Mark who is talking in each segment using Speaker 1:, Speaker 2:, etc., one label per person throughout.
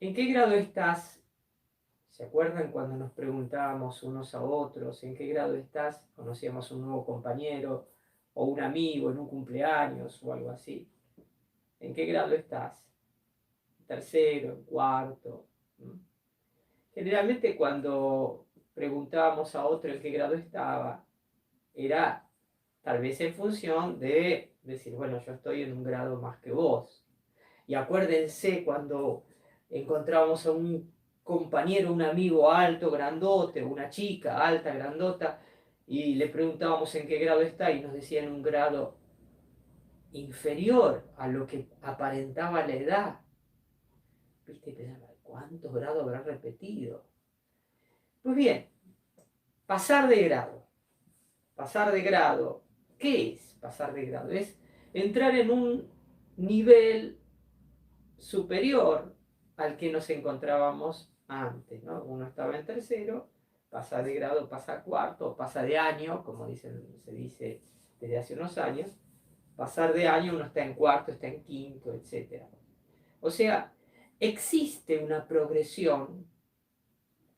Speaker 1: ¿En qué grado estás? ¿Se acuerdan cuando nos preguntábamos unos a otros en qué grado estás? Conocíamos un nuevo compañero o un amigo en un cumpleaños o algo así. ¿En qué grado estás? ¿En tercero? ¿En cuarto? ¿Mm? Generalmente cuando preguntábamos a otro en qué grado estaba, era tal vez en función de decir, bueno, yo estoy en un grado más que vos. Y acuérdense cuando encontrábamos a un compañero, un amigo alto, grandote, una chica alta, grandota, y le preguntábamos en qué grado está y nos decía en un grado inferior a lo que aparentaba la edad. ¿Viste? Y pensaba, ¿cuántos grados habrá repetido? Pues bien, pasar de grado. Pasar de grado. ¿Qué es pasar de grado? Es entrar en un nivel superior al que nos encontrábamos antes, ¿no? Uno estaba en tercero, pasa de grado, pasa a cuarto, pasa de año, como se dice desde hace unos años, pasar de año uno está en cuarto, está en quinto, etc. O sea, existe una progresión,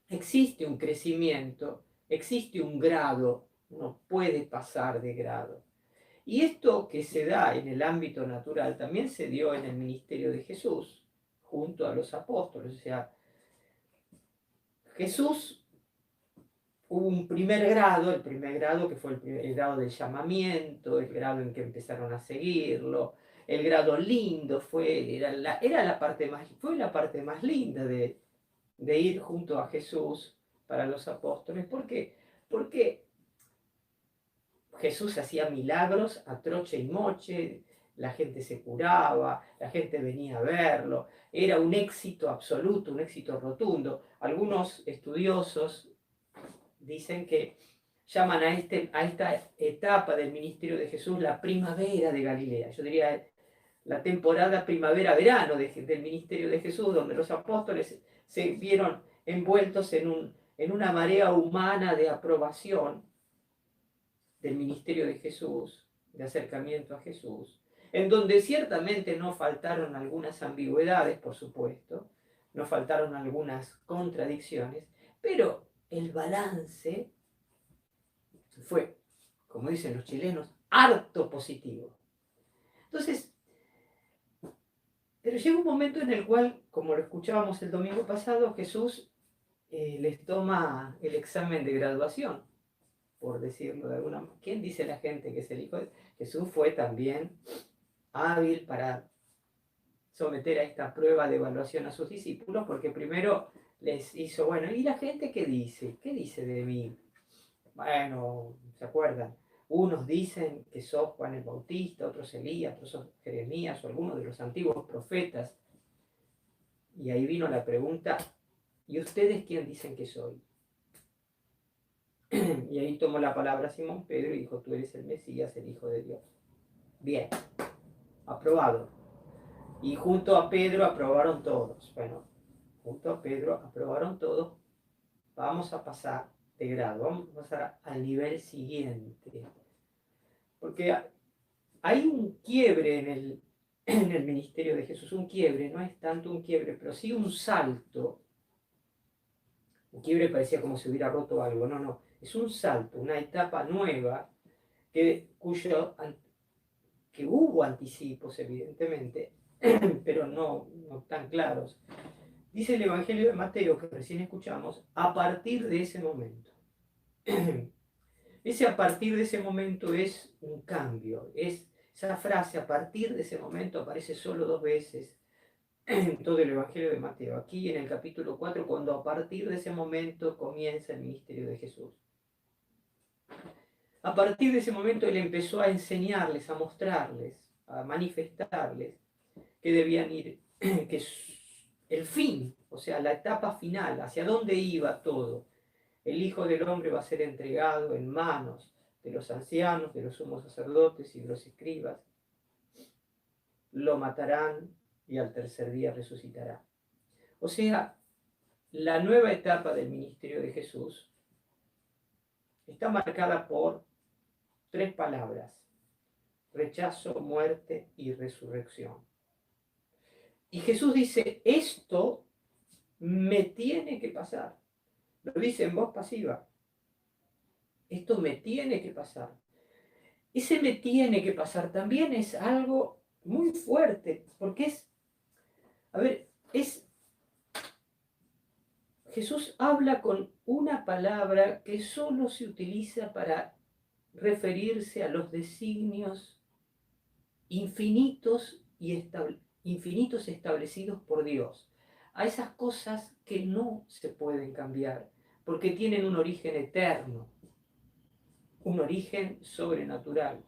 Speaker 1: existe un crecimiento, existe un grado, uno puede pasar de grado. Y esto que se da en el ámbito natural también se dio en el ministerio de Jesús, junto a los apóstoles. O sea, Jesús hubo un primer grado, el primer grado que fue el grado del llamamiento, el grado en que empezaron a seguirlo, el grado lindo fue la parte más linda de ir junto a Jesús para los apóstoles. ¿Por qué? Porque Jesús hacía milagros a troche y moche, la gente se curaba, la gente venía a verlo, era un éxito absoluto, un éxito rotundo. Algunos estudiosos dicen que llaman a esta etapa del ministerio de Jesús la primavera de Galilea. Yo diría la temporada primavera-verano del ministerio de Jesús, donde los apóstoles se vieron envueltos en una marea humana de aprobación del ministerio de Jesús, de acercamiento a Jesús, en donde ciertamente no faltaron algunas ambigüedades, por supuesto, no faltaron algunas contradicciones, pero el balance fue, como dicen los chilenos, harto positivo. Entonces, pero llega un momento en el cual, como lo escuchábamos el domingo pasado, Jesús les toma el examen de graduación, por decirlo de alguna manera. ¿Quién dice la gente que es el Hijo de Jesús? Fue también hábil para someter a esta prueba de evaluación a sus discípulos, porque primero les hizo, bueno, ¿y la gente qué dice? ¿Qué dice de mí? Bueno, ¿se acuerdan? Unos dicen que sos Juan el Bautista, otros Elías, otros Jeremías o algunos de los antiguos profetas. Y ahí vino la pregunta, ¿y ustedes quién dicen que soy? Y ahí tomó la palabra Simón Pedro y dijo, tú eres el Mesías, el Hijo de Dios. Bien, aprobado. Y junto a Pedro aprobaron todos. Bueno, junto a Pedro aprobaron todos. Vamos a pasar de grado, vamos a pasar al nivel siguiente. Porque hay un quiebre en el ministerio de Jesús, un quiebre, no es tanto un quiebre, pero sí un salto. Un quiebre parecía como si hubiera roto algo, no, es un salto, una etapa nueva que hubo anticipos, evidentemente, pero no tan claros. Dice el Evangelio de Mateo, que recién escuchamos, a partir de ese momento. Ese a partir de ese momento es un cambio. Esa frase, a partir de ese momento, aparece solo 2 veces en todo el Evangelio de Mateo. Aquí en el capítulo 4, cuando a partir de ese momento comienza el ministerio de Jesús. A partir de ese momento él empezó a enseñarles, a mostrarles, a manifestarles que debían ir, que el fin, o sea, la etapa final, hacia dónde iba todo. El Hijo del Hombre va a ser entregado en manos de los ancianos, de los sumos sacerdotes y de los escribas. Lo matarán y al tercer día resucitará. O sea, la nueva etapa del ministerio de Jesús está marcada por 3 palabras: rechazo, muerte y resurrección. Y Jesús dice, esto me tiene que pasar. Lo dice en voz pasiva. Esto me tiene que pasar. Ese me tiene que pasar también es algo muy fuerte, porque Jesús habla con una palabra que solo se utiliza para referirse a los designios infinitos infinitos establecidos por Dios, a esas cosas que no se pueden cambiar, porque tienen un origen eterno, un origen sobrenatural.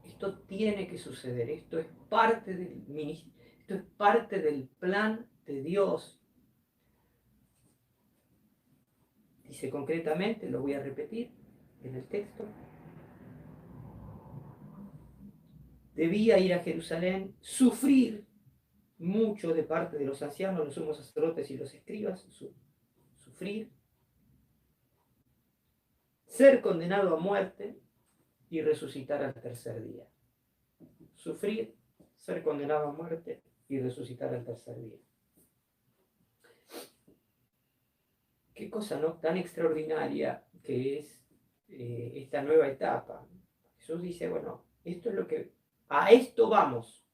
Speaker 1: Esto tiene que suceder, esto es parte esto es parte del plan de Dios. Dice concretamente, lo voy a repetir en el texto, debía ir a Jerusalén, sufrir mucho de parte de los ancianos, los sumos sacerdotes y los escribas, sufrir, ser condenado a muerte y resucitar al tercer día. Sufrir, ser condenado a muerte y resucitar al tercer día. Qué cosa no tan extraordinaria que es esta nueva etapa. Jesús dice, bueno, esto es lo que, a esto vamos.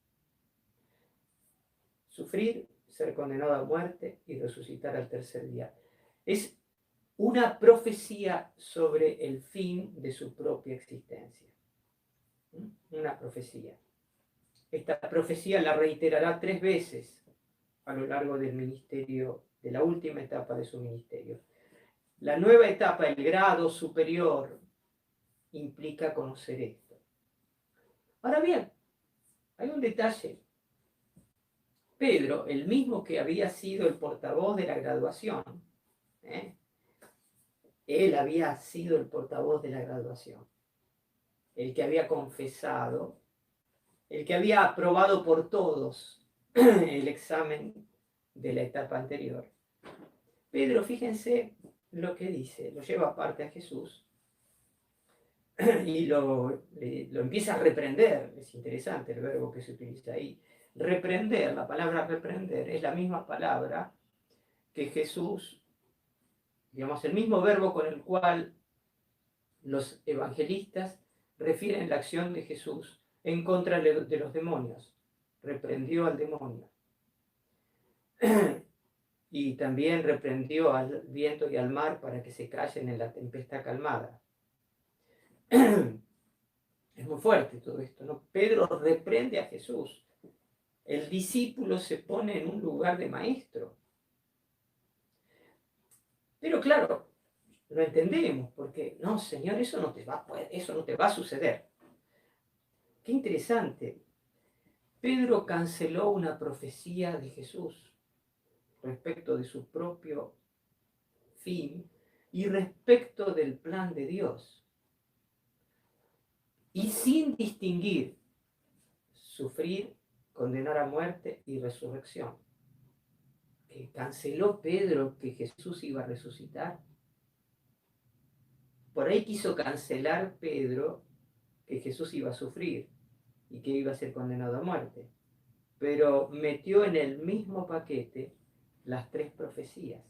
Speaker 1: Sufrir, ser condenado a muerte y resucitar al tercer día. Es una profecía sobre el fin de su propia existencia. Una profecía. Esta profecía la reiterará 3 veces a lo largo del ministerio, de la última etapa de su ministerio. La nueva etapa, el grado superior, implica conocer esto. Ahora bien, hay un detalle. Pedro, el mismo que había sido el portavoz de la graduación, él había sido el portavoz de la graduación, el que había confesado, el que había aprobado por todos el examen de la etapa anterior. Pedro, fíjense lo que dice, lo lleva aparte a Jesús y lo empieza a reprender. Es interesante el verbo que se utiliza ahí. Reprender, la palabra reprender, es la misma palabra que Jesús, digamos, el mismo verbo con el cual los evangelistas refieren la acción de Jesús en contra de los demonios. Reprendió al demonio. Y también reprendió al viento y al mar para que se callen en la tempestad calmada. Es muy fuerte todo esto, ¿no? Pedro reprende a Jesús. El discípulo se pone en un lugar de maestro. Pero claro, lo entendemos, porque no, Señor, eso no te va a suceder. Qué interesante. Pedro canceló una profecía de Jesús respecto de su propio fin y respecto del plan de Dios. Y sin distinguir sufrir, condenar a muerte y resurrección. Canceló Pedro que Jesús iba a resucitar. Por ahí quiso cancelar Pedro que Jesús iba a sufrir y que iba a ser condenado a muerte. Pero metió en el mismo paquete las 3 profecías,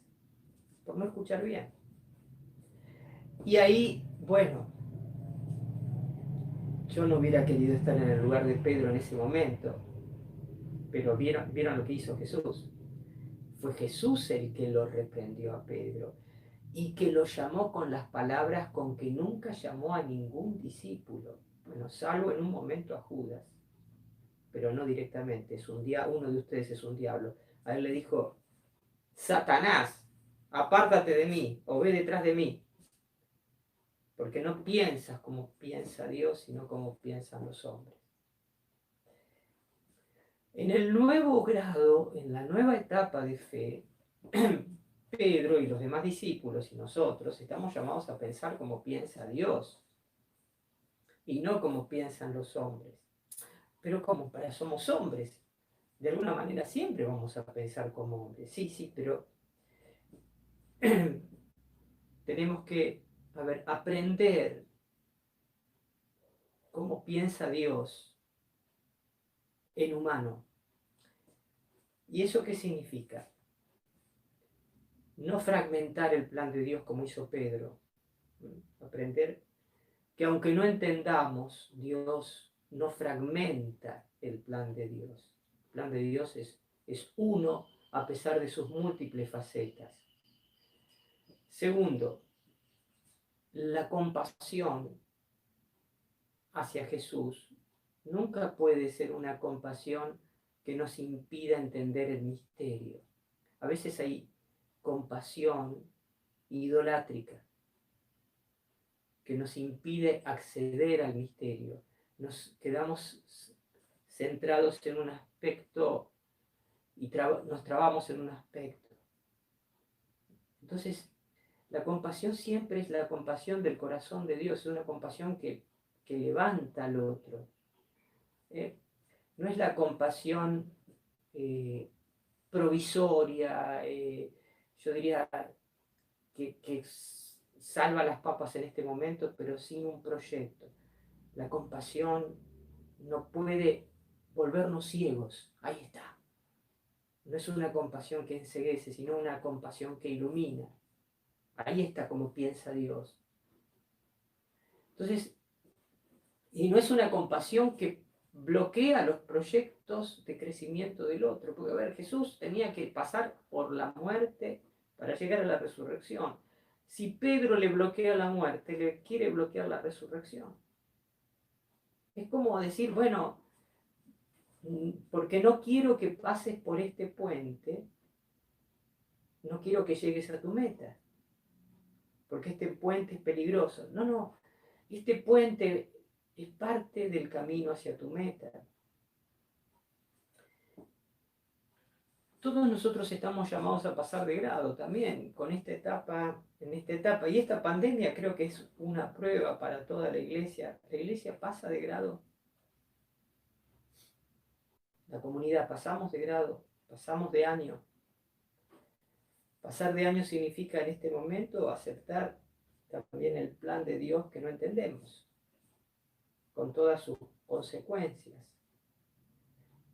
Speaker 1: por no escuchar bien. Y ahí, bueno, yo no hubiera querido estar en el lugar de Pedro en ese momento, pero vieron lo que hizo Jesús. Fue Jesús el que lo reprendió a Pedro y que lo llamó con las palabras con que nunca llamó a ningún discípulo, bueno, salvo en un momento a Judas, pero no directamente. Uno de ustedes es un diablo. A él le dijo, Satanás, apártate de mí, o ve detrás de mí, porque no piensas como piensa Dios, sino como piensan los hombres. En el nuevo grado, en la nueva etapa de fe, Pedro y los demás discípulos y nosotros estamos llamados a pensar como piensa Dios y no como piensan los hombres. Pero ¿cómo? Somos hombres. De alguna manera siempre vamos a pensar como hombres. Sí, pero tenemos que, aprender cómo piensa Dios en humano. ¿Y eso qué significa? no fragmentar el plan de Dios como hizo Pedro. Aprender que aunque no entendamos, Dios no fragmenta el plan de Dios. El plan de Dios es uno a pesar de sus múltiples facetas. Segundo, la compasión hacia Jesús nunca puede ser una compasión que nos impida entender el misterio. A veces hay compasión idolátrica que nos impide acceder al misterio. Nos quedamos centrados en un aspecto y nos trabamos en un aspecto. Entonces, la compasión siempre es la compasión del corazón de Dios, es una compasión que levanta al otro. No es la compasión provisoria, yo diría que salva las papas en este momento, pero sin un proyecto. La compasión no puede volvernos ciegos. Ahí está. No es una compasión que enceguece, sino una compasión que ilumina. Ahí está como piensa Dios. Entonces, y no es una compasión que bloquea los proyectos de crecimiento del otro. Porque, a ver, Jesús tenía que pasar por la muerte para llegar a la resurrección. Si Pedro le bloquea la muerte, le quiere bloquear la resurrección. Es como decir, bueno, porque no quiero que pases por este puente, no quiero que llegues a tu meta, porque este puente es peligroso. No, no, este puente es parte del camino hacia tu meta. Todos nosotros estamos llamados a pasar de grado también con esta etapa, en esta etapa. Y esta pandemia creo que es una prueba para toda la iglesia. La iglesia pasa de grado. La comunidad pasamos de grado, pasamos de año. Pasar de año significa en este momento aceptar también el plan de Dios que no entendemos, con todas sus consecuencias.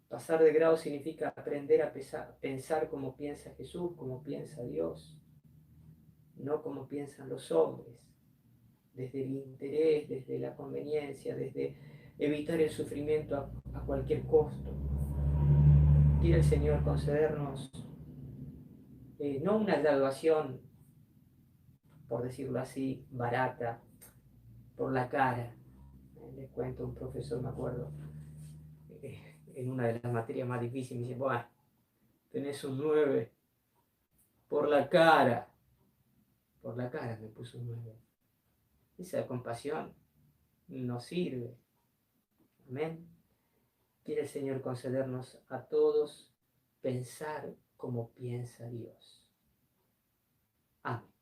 Speaker 1: Pasar de grado significa aprender a pensar como piensa Jesús, como piensa Dios, no como piensan los hombres, desde el interés, desde la conveniencia, desde evitar el sufrimiento a cualquier costo. Quiere el Señor concedernos no una graduación, por decirlo así, barata, por la cara. Les cuento, un profesor, me acuerdo, en una de las materias más difíciles, me dice, bueno, tenés un 9 por la cara me puso un 9. Esa compasión no sirve. Amén. Quiere el Señor concedernos a todos pensar como piensa Dios. Amén.